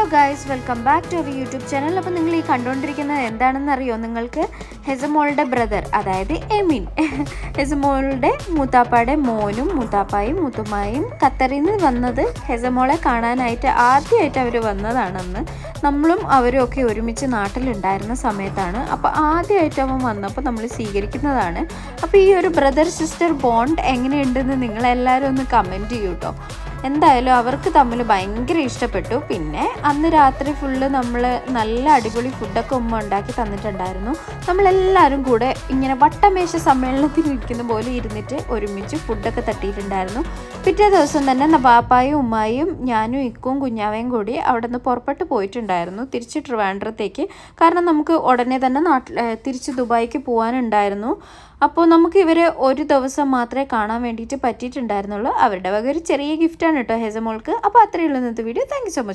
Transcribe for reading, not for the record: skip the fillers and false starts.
Hello guys, welcome back to our YouTube channel. അപ്പോൾ നിങ്ങൾ ഈ കണ്ടുകൊണ്ടിരിക്കുന്നത് എന്താണെന്ന് അറിയോ? നിങ്ങൾക്ക് ഹെസമോളുടെ ബ്രദർ, അതായത് എമിൻ, ഹെസമോളുടെ മൂത്താപ്പായുടെ മോനും മൂത്താപ്പായും മൂത്തുമ്മായും ഖത്തറിൽ നിന്ന് വന്നത് ഹെസമോളെ കാണാനായിട്ട് ആദ്യമായിട്ട് അവർ വന്നതാണെന്ന്. നമ്മളും അവരും ഒക്കെ ഒരുമിച്ച് നാട്ടിലുണ്ടായിരുന്ന സമയത്താണ്. അപ്പോൾ ആദ്യമായിട്ട് അവൻ വന്നപ്പോൾ നമ്മൾ സ്വീകരിക്കുന്നതാണ്. അപ്പോൾ ഈ ഒരു ബ്രദർ സിസ്റ്റർ ബോണ്ട് എങ്ങനെയുണ്ടെന്ന് നിങ്ങളെല്ലാവരും ഒന്ന് കമൻറ്റ് ചെയ്യൂ കേട്ടോ. എന്തായാലും അവർക്ക് തമ്മിൽ ഭയങ്കര ഇഷ്ടപ്പെട്ടു. പിന്നെ അന്ന് രാത്രി ഫുള്ള് നമ്മൾ നല്ല അടിപൊളി ഫുഡൊക്കെ ഉമ്മ ഉണ്ടാക്കി തന്നിട്ടുണ്ടായിരുന്നു. നമ്മളെല്ലാവരും കൂടെ ഇങ്ങനെ വട്ടമേശ സമ്മേളനത്തിൽ ഇരിക്കുന്ന പോലെ ഇരുന്നിട്ട് ഒരുമിച്ച് ഫുഡൊക്കെ തട്ടിയിട്ടുണ്ടായിരുന്നു. പിറ്റേ ദിവസം തന്നെ ബാപ്പായും ഉമ്മായും ഞാനും ഇക്കും കുഞ്ഞാവയും കൂടി അവിടെ നിന്ന് പുറപ്പെട്ട് പോയിട്ടുണ്ടായിരുന്നു തിരിച്ച് ട്രിവാൻഡ്രത്തേക്ക്. കാരണം നമുക്ക് ഉടനെ തന്നെ തിരിച്ച് ദുബായിക്ക് പോകാനുണ്ടായിരുന്നു. അപ്പോൾ നമുക്ക് ഇവരെ ഒരു ദിവസം മാത്രമേ കാണാൻ വേണ്ടിയിട്ട് പറ്റിയിട്ടുണ്ടായിരുന്നുള്ളൂ. അവരുടെ വക ഒരു ചെറിയ ഗിഫ്റ്റാണ് കേട്ടോ ഹെസമോൾക്ക്. അപ്പോൾ അത്രയേ ഉള്ളൂ ഇന്നത്തെ video. Thank you so much.